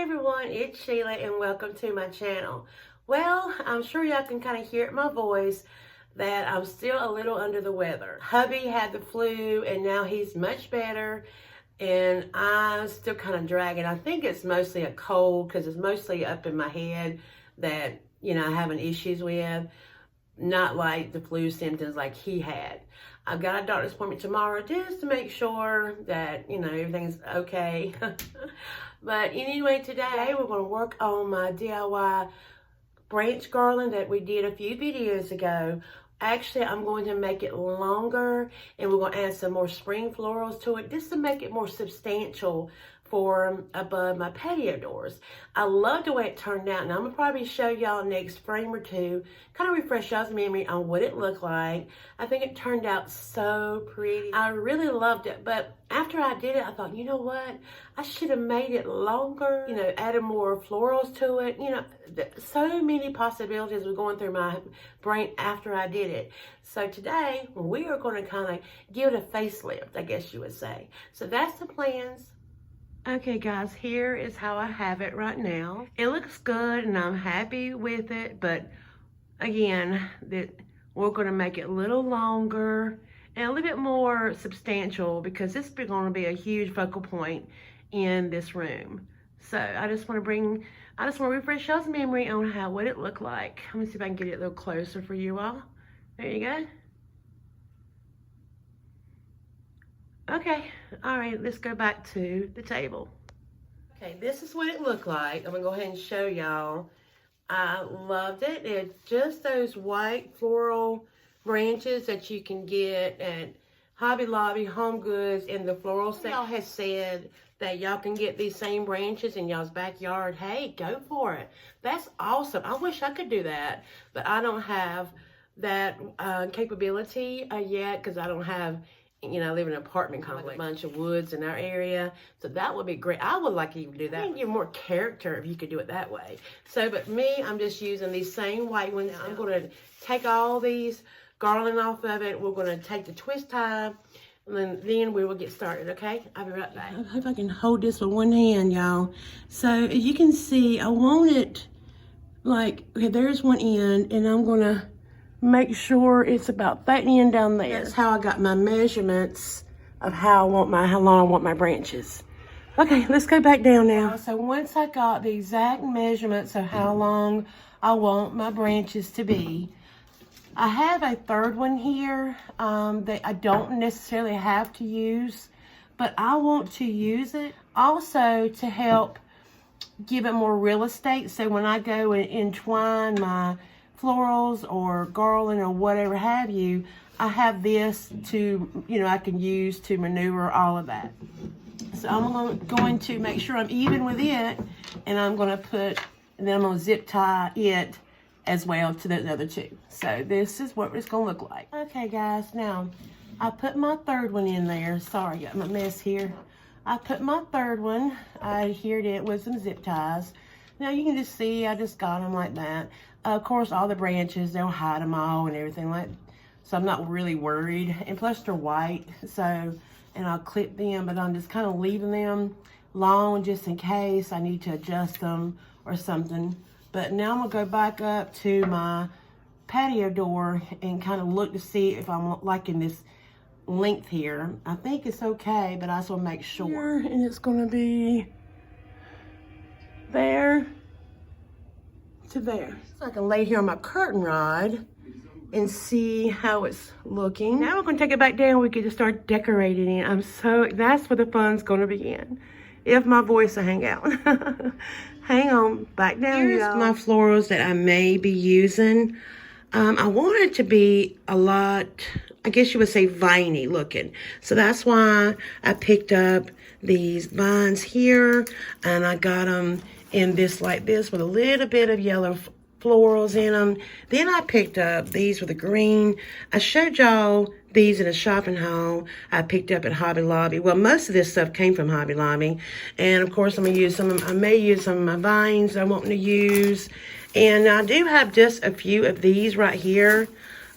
everyone, it's Sheila and welcome to my channel. Well, I'm sure y'all can kind of hear it in my voice that I'm still a little under the weather. Hubby had the flu and now he's much better and I'm still kind of dragging. I think it's mostly a cold because it's mostly up in my head that, you know, I'm having issues with. Not like the flu symptoms like he had. I've got a doctor's appointment tomorrow just to make sure that, you know, everything's okay. But anyway, today we're going to work on my DIY branch garland that we did a few videos ago. Actually, I'm going to make it longer and we're going to add some more spring florals to it just to make it more substantial for above my patio doors. I love the way it turned out, and I'm gonna probably show y'all next frame or two, kind of refresh y'all's memory on what it looked like. I think it turned out so pretty. I really loved it, but after I did it, I thought, you know what? I should have made it longer, you know, added more florals to it. You know, so many possibilities were going through my brain after I did it. So today, we are gonna kind of give it a facelift, I guess you would say. So that's the plans. Okay guys, here is how I have it right now. It looks good and I'm happy with it, but again, we're gonna make it a little longer and a little bit more substantial because this is gonna be a huge focal point in this room. So I just wanna refresh y'all's memory on what it looked like. Let me see if I can get it a little closer for you all. There you go. Okay, all right, let's go back to the table. Okay, this is what it looked like. I'm gonna go ahead and show y'all. I loved it. It's just those white floral branches that you can get at Hobby Lobby, Home Goods, in the floral section. Y'all has said that y'all can get these same branches in y'all's backyard. Hey, go for it. That's awesome. I wish I could do that, but I don't have that capability yet because I don't have, you know, I live in an apartment complex, a bunch of woods in our area. So that would be great. I would like to even do that. I think give more character if you could do it that way. So, but me, I'm just using these same white ones. I'm going to take all these garland off of it. We're going to take the twist tie, and then we will get started, okay? I'll be right back. I hope I can hold this with one hand, y'all. So, as you can see, I want it like, okay, there's one end, and I'm going to make sure it's about that end down there. That's how I got my measurements of how long I want my branches. Okay, let's go back down now. So once I got the exact measurements of how long I want my branches to be, I have a third one here that I don't necessarily have to use, but I want to use it also to help give it more real estate. So when I go and entwine my florals or garland or whatever have you, I have this to, you know, I can use to maneuver all of that. So I'm going to make sure I'm even with it, and I'm going to then I'm going to zip tie it as well to the other two. So this is what it's going to look like. Okay guys, now I put my third one in there. Sorry, got my mess here. I put my third one, I adhered it with some zip ties. Now you can just see I just got them like that. Of course, all the branches, they'll hide them all and everything like that. So I'm not really worried. And plus they're white, so, and I'll clip them, but I'm just kind of leaving them long just in case I need to adjust them or something. But now I'm gonna go back up to my patio door and kind of look to see if I'm liking this length here. I think it's okay, but I just wanna make sure. And it's gonna be there to there. So I can lay here on my curtain rod and see how it's looking. Now we're gonna take it back down. We can just start decorating it. That's where the fun's gonna begin. If my voice will hang out. Hang on, back down. Here's my florals that I may be using. I want it to be a lot, I guess you would say, viney looking. So that's why I picked up these vines here, and I got them in this like this with a little bit of yellow florals in them. Then I picked up these with the green. I showed y'all these in a shopping haul I picked up at Hobby Lobby. Well, most of this stuff came from Hobby Lobby. And of course, I may use some of my vines I want to use. And I do have just a few of these right here.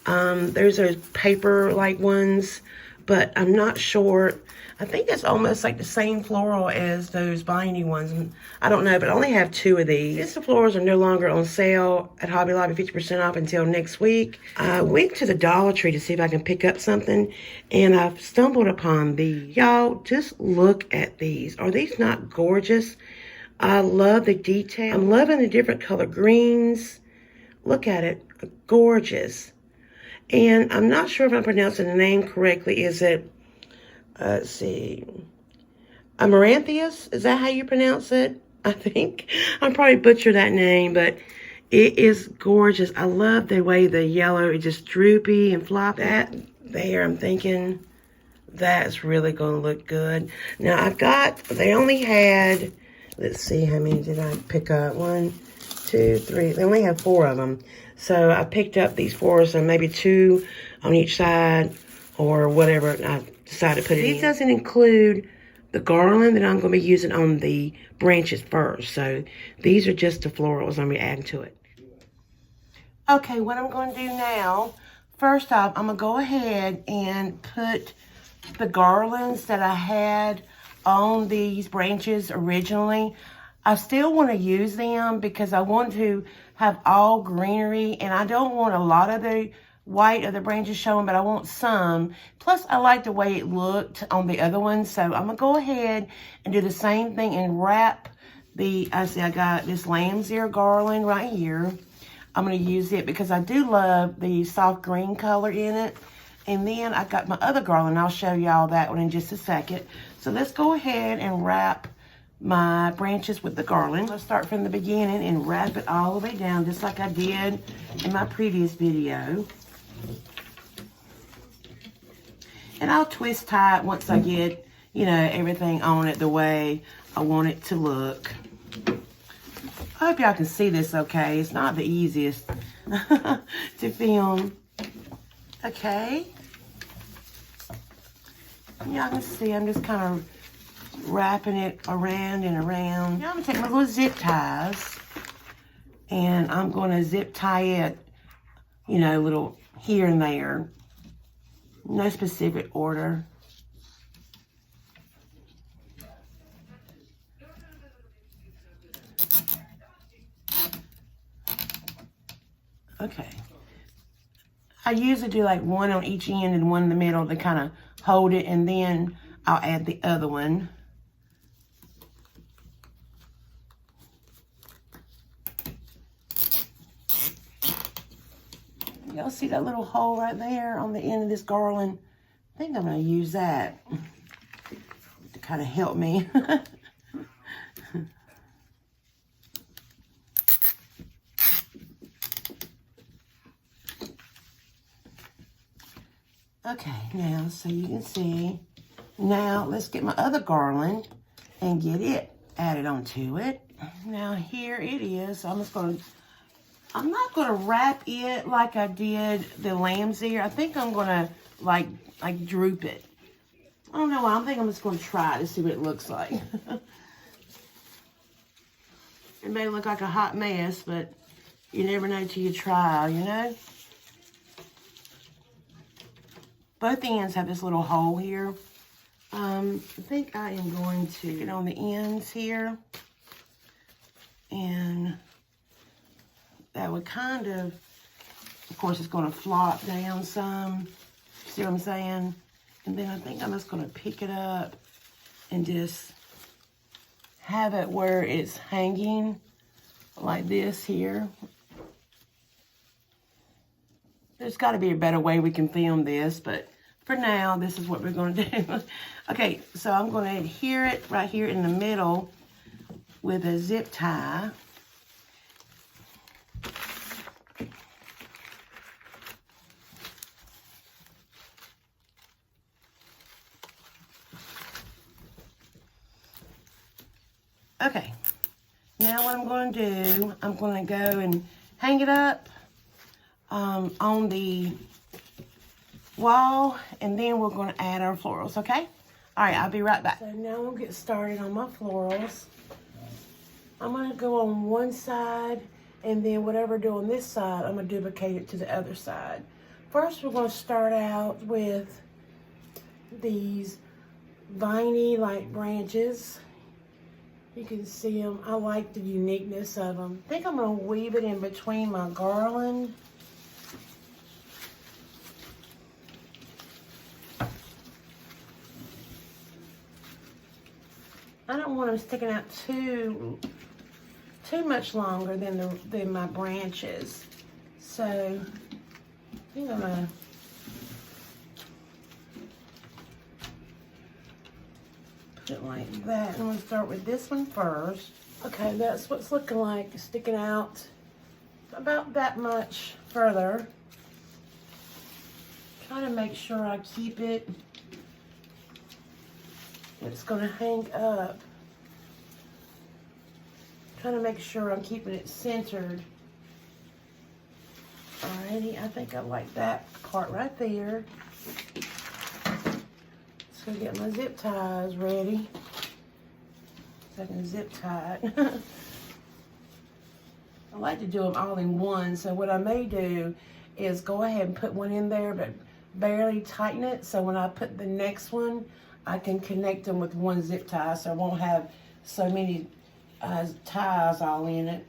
There's those paper like ones but I'm not sure. I think it's almost like the same floral as those binding ones. I don't know, but I only have 2 of these. Since the florals are no longer on sale at Hobby Lobby, 50% off until next week, I went to the Dollar Tree to see if I can pick up something, and I've stumbled upon these. Y'all, just look at these. Are these not gorgeous? I love the detail. I'm loving the different color greens. Look at it. Gorgeous. And I'm not sure if I'm pronouncing the name correctly. Is it, let's see, Amaranthus? Is that how you pronounce it? I think. I probably butchered that name, but it is gorgeous. I love the way the yellow is just droopy and floppy. That there, I'm thinking that's really going to look good. Now, they only had, let's see, how many did I pick up? 1, 2, 3. They only have 4 of them. So I picked up these 4, so maybe 2 on each side or whatever I decided to put it in. These doesn't include the garland that I'm going to be using on the branches first. So these are just the florals I'm going to be adding to it. Okay, what I'm going to do now, first off, I'm going to go ahead and put the garlands that I had on these branches originally. I still want to use them because I want to have all greenery, and I don't want a lot of the white of the branches showing, but I want some. Plus, I like the way it looked on the other ones, so I'm going to go ahead and do the same thing and wrap I got this lamb's ear garland right here. I'm going to use it because I do love the soft green color in it. And then I got my other garland. I'll show y'all that one in just a second. So let's go ahead and wrap my branches with the garland. Let's start from the beginning and wrap it all the way down, just like I did in my previous video. And I'll twist tie it once I get, everything on it the way I want it to look. I hope y'all can see this okay. It's not the easiest to film. Okay. Y'all can see I'm just kind of wrapping it around and around. Now I'm going to take my little zip ties and I'm going to zip tie it, little here and there. No specific order. Okay. I usually do like one on each end and one in the middle to kind of hold it, and then I'll add the other one. Y'all see that little hole right there on the end of this garland? I think I'm going to use that to kind of help me. Okay, now, so you can see. Now, let's get my other garland and get it added onto it. Now, here it is. I'm not going to wrap it like I did the lamb's ear. I think I'm going to, like droop it. I don't know why. I think I'm just going to try to see what it looks like. It may look like a hot mess, but you never know till you try, Both ends have this little hole here. I think I am going to get on the ends here. And that would kind of course, it's going to flop down some. See what I'm saying? And then I think I'm just going to pick it up and just have it where it's hanging like this here. There's got to be a better way we can film this, but for now, this is what we're going to do. Okay, so I'm going to adhere it right here in the middle with a zip tie. Okay, now what I'm going to do, I'm going to go and hang it up on the wall, and then we're going to add our florals, okay? All right, I'll be right back. So now we'll get started on my florals. I'm going to go on one side, and then whatever I do on this side, I'm going to duplicate it to the other side. First, we're going to start out with these viney like branches. You can see them. I like the uniqueness of them. I think I'm going to weave it in between my garland. I don't want them sticking out too much longer than my branches. So I think I'm going to put it like that. I'm going to start with this one first. Okay, that's what's looking like, sticking out about that much further. Try to make sure I keep it. It's going to hang up. Trying to make sure I'm keeping it centered. Alrighty, I think I like that part right there. So get my zip ties ready so I can zip tie it. I like to do them all in one, so what I may do is go ahead and put one in there but barely tighten it, so when I put the next one I can connect them with one zip tie, so I won't have so many ties all in it,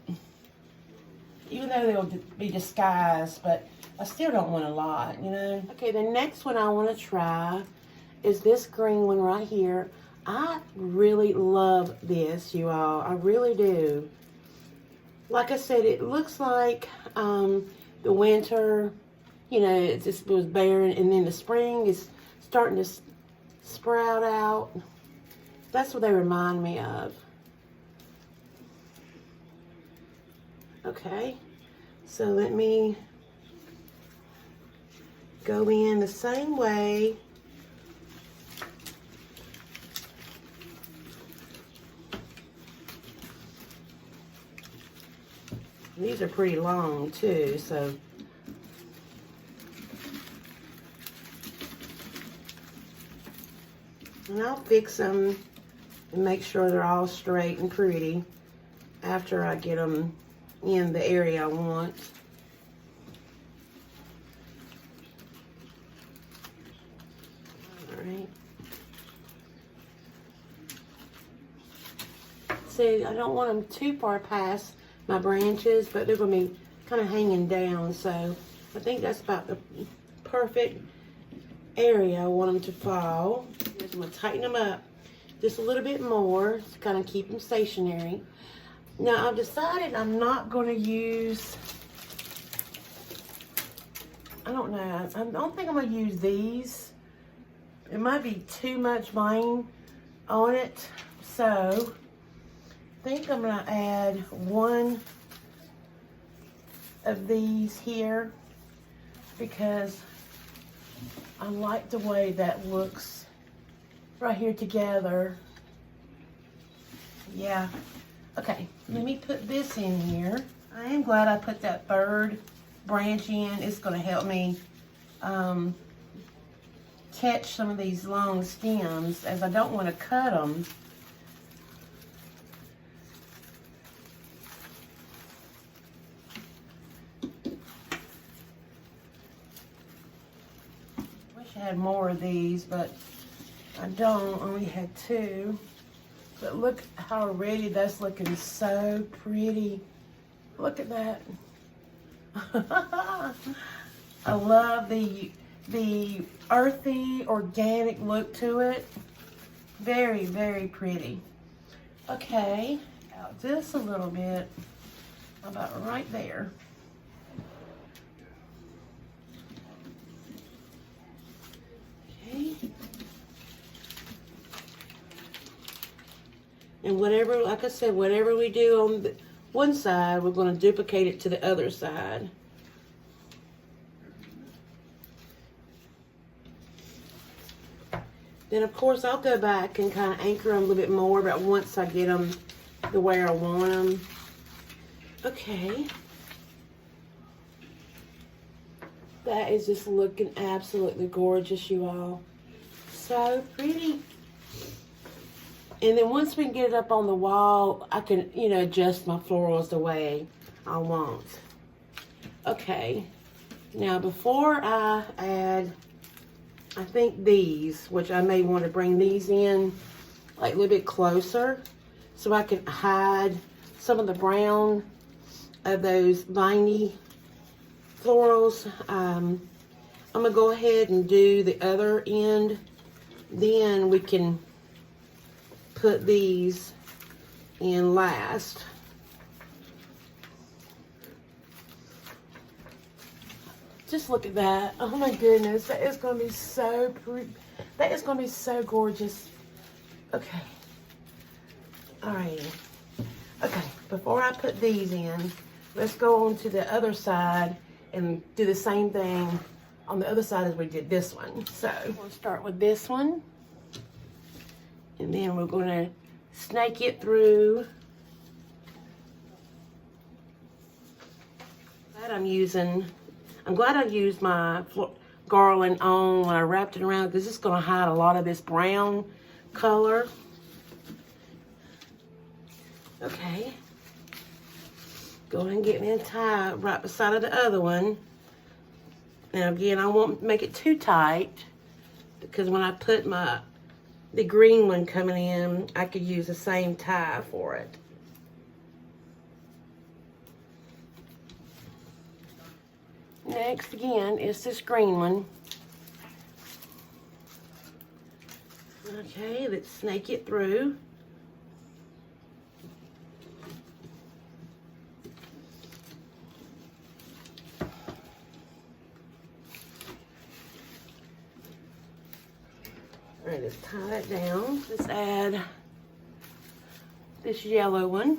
even though they'll be disguised, but I still don't want a lot, you know. Okay, the next one I want to try is this green one right here. I really love this, you all. I really do. Like I said, it looks like the winter, you know, it just was barren, and then the spring is starting to sprout out. That's what they remind me of. Okay, so let me go in the same way. These are pretty long too, so and I'll fix them and make sure they're all straight and pretty after I get them in the area I want. All right. See, I don't want them too far past my branches, but they're going to be kind of hanging down, so I think that's about the perfect area I want them to fall. Just I'm going to tighten them up just a little bit more to kind of keep them stationary. Now I've decided I'm not going to use, I don't know, I don't think I'm going to use these. It might be too much vine on it, so I think I'm going to add one of these here because I like the way that looks right here together. Yeah. Okay, let me put this in here. I am glad I put that third branch in. It's going to help me catch some of these long stems, as I don't want to cut them. Wish I had more of these, but I don't. I only had two. But look how already that's looking so pretty. Look at that. I love the earthy, organic look to it. Very, very pretty. Okay, out this a little bit, about right there. Okay. And whatever, like I said, whatever we do on the one side, we're going to duplicate it to the other side. Then, of course, I'll go back and kind of anchor them a little bit more, but once I get them the way I want them. Okay. That is just looking absolutely gorgeous, you all. So pretty. And then once we can get it up on the wall, I can, you know, adjust my florals the way I want. Okay. Now, before I add I think these, which I may want to bring these in like a little bit closer so I can hide some of the brown of those viney florals. I'm gonna go ahead and do the other end. Then we can put these in last. Just look at that. Oh my goodness, that is gonna be so pretty. That is gonna be so gorgeous. Okay. Alrighty. Okay, before I put these in, let's go on to the other side and do the same thing on the other side as we did this one. So we'll start with this one. And then we're gonna snake it through. I'm glad I used my garland on when I wrapped it around, because it's going to hide a lot of this brown color. Okay. Go ahead and get me a tie right beside of the other one. Now again, I won't make it too tight, because when I put the green one coming in, I could use the same tie for it. Next, again, is this green one. Okay, let's snake it through. All right, let's tie that down. Let's add this yellow one.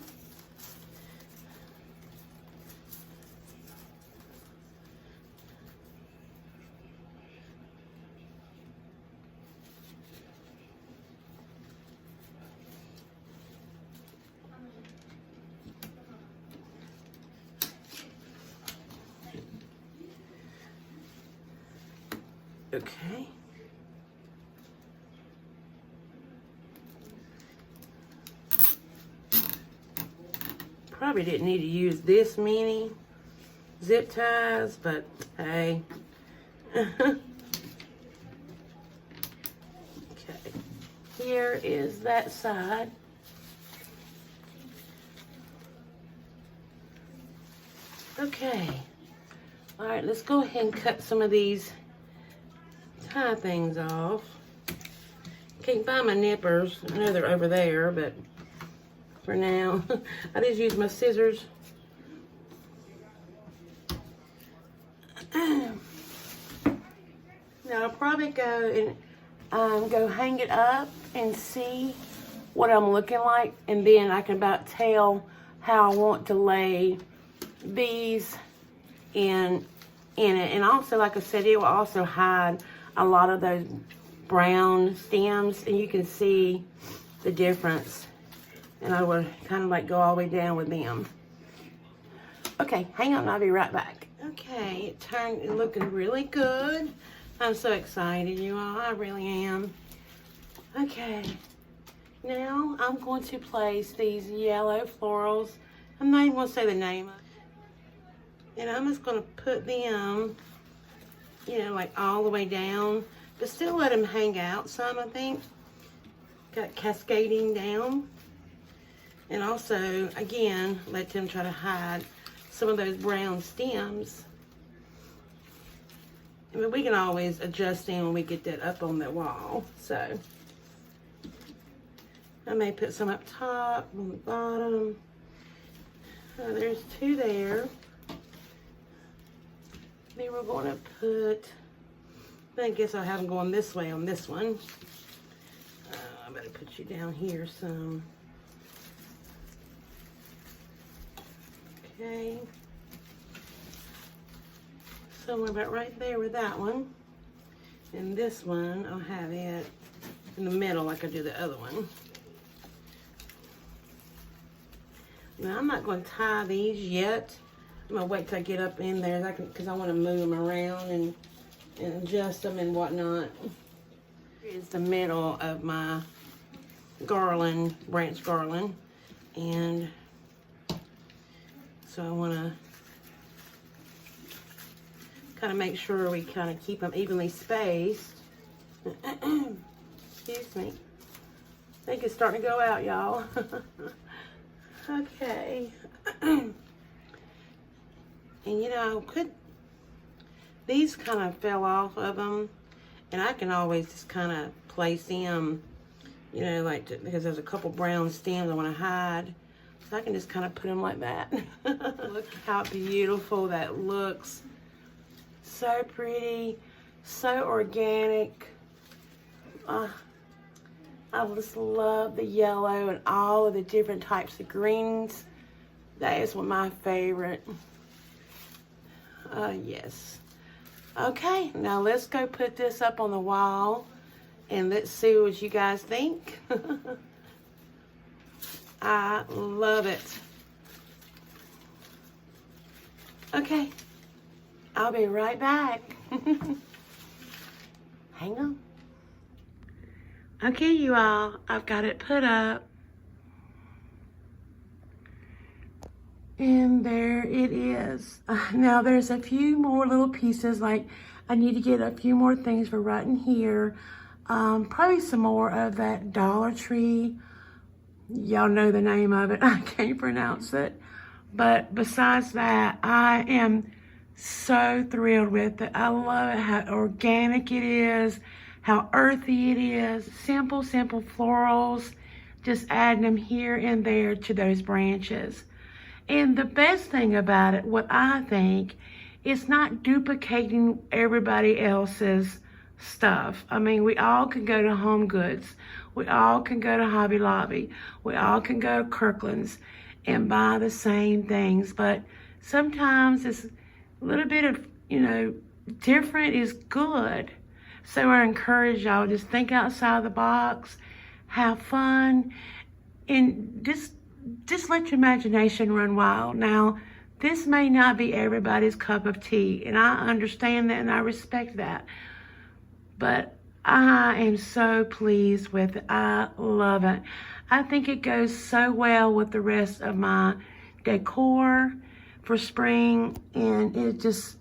Okay. Probably didn't need to use this many zip ties, but hey. Okay. Here is that side. Okay. All right, let's go ahead and cut some of these tie things off. Can't find my nippers. I know they're over there, but for now, I just use my scissors. Now I'll probably go and go hang it up and see what I'm looking like, and then I can about tell how I want to lay these in it. And also, like I said, it will also hide a lot of those brown stems, and you can see the difference. And I will kind of like go all the way down with them. Okay, hang on, I'll be right back. Okay, it's looking really good. I'm so excited, you all, I really am. Okay, now I'm going to place these yellow florals. I'm not even going to say the name of it. And I'm just going to put them, you know, like all the way down, but still let them hang out some, I think. Got cascading down. And also, again, let them try to hide some of those brown stems. I mean, we can always adjust them when we get that up on the wall. So, I may put some up top, on the bottom. There's two there. Then we're going to put, I guess I'll have them going this way on this one. I better put you down here some. Okay. Somewhere about right there with that one. And this one, I'll have it in the middle like I do the other one. Now, I'm not going to tie these yet. I'm going to wait till I get up in there because I want to move them around and adjust them and whatnot. Here's the middle of my garland, branch garland. And so I want to kind of make sure we kind of keep them evenly spaced. Excuse me. I think it's starting to go out, y'all. Okay. And you know, these kind of fell off of them, and I can always just kind of place them, you know, like because there's a couple brown stems I want to hide, so I can just kind of put them like that. Look how beautiful that looks. So pretty, so organic. I just love the yellow and all of the different types of greens. That is one of my favorite. Yes. Okay, now let's go put this up on the wall and let's see what you guys think. I love it. Okay, I'll be right back. Hang on. Okay, you all, I've got it put up. And there it is. Now there's a few more little pieces, like I need to get a few more things for right in here. Probably some more of that Dollar Tree. Y'all know the name of it. I can't pronounce it. But besides that, I am so thrilled with it. I love it, how organic it is, how earthy it is. Simple, simple florals. Just adding them here and there to those branches. And the best thing about it, what I think, it's not duplicating everybody else's stuff. I mean, we all can go to Home Goods. We all can go to Hobby Lobby. We all can go to Kirkland's and buy the same things. But sometimes it's a little bit of, you know, different is good. So I encourage y'all, just think outside the box, have fun, and just let your imagination run wild. Now, this may not be everybody's cup of tea, and I understand that and I respect that. But I am so pleased with it. I love it. I think it goes so well with the rest of my decor for spring, and it just,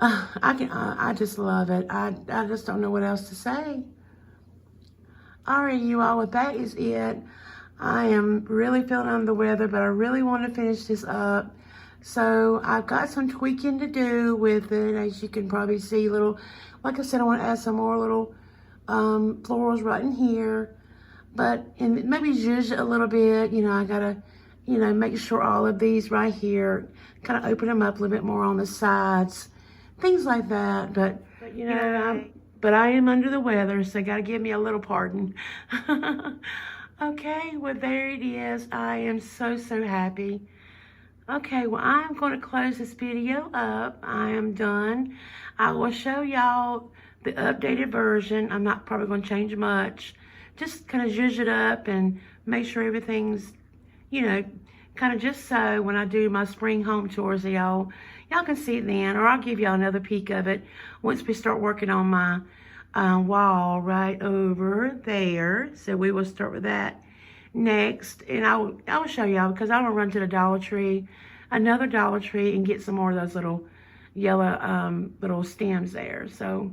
I just love it. I just don't know what else to say. All right, you all, well, that is it. I am really feeling under the weather, but I really want to finish this up. So I've got some tweaking to do with it, as you can probably see. Little, like I said, I want to add some more little florals right in here, and maybe zhuzh it a little bit. You know, I gotta, you know, make sure all of these right here, kind of open them up a little bit more on the sides, things like that. But you know, I am under the weather, so gotta give me a little pardon. Okay, well, there it is. I am so, so happy. Okay, well, I'm going to close this video up. I am done. I will show y'all the updated version. I'm not probably going to change much. Just kind of zhuzh it up and make sure everything's, you know, kind of just so when I do my spring home tours, y'all can see it then, or I'll give y'all another peek of it once we start working on my wall right over there. So we will start with that next, and I will show y'all, because I will run to the Dollar Tree, another Dollar Tree, and get some more of those little yellow little stems there. So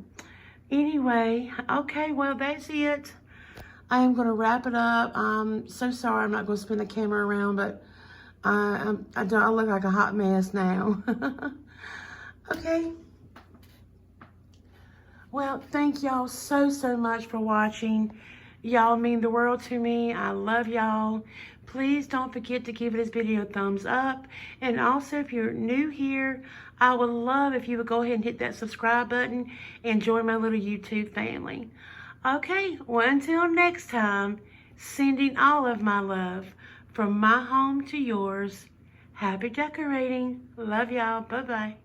anyway, okay, well, that's it. I am going to wrap it up. I'm so sorry I'm not going to spin the camera around, but I look like a hot mess now. Okay. Well, thank y'all so, so much for watching. Y'all mean the world to me. I love y'all. Please don't forget to give this video a thumbs up. And also, if you're new here, I would love if you would go ahead and hit that subscribe button and join my little YouTube family. Okay, well, until next time, sending all of my love from my home to yours. Happy decorating. Love y'all. Bye-bye.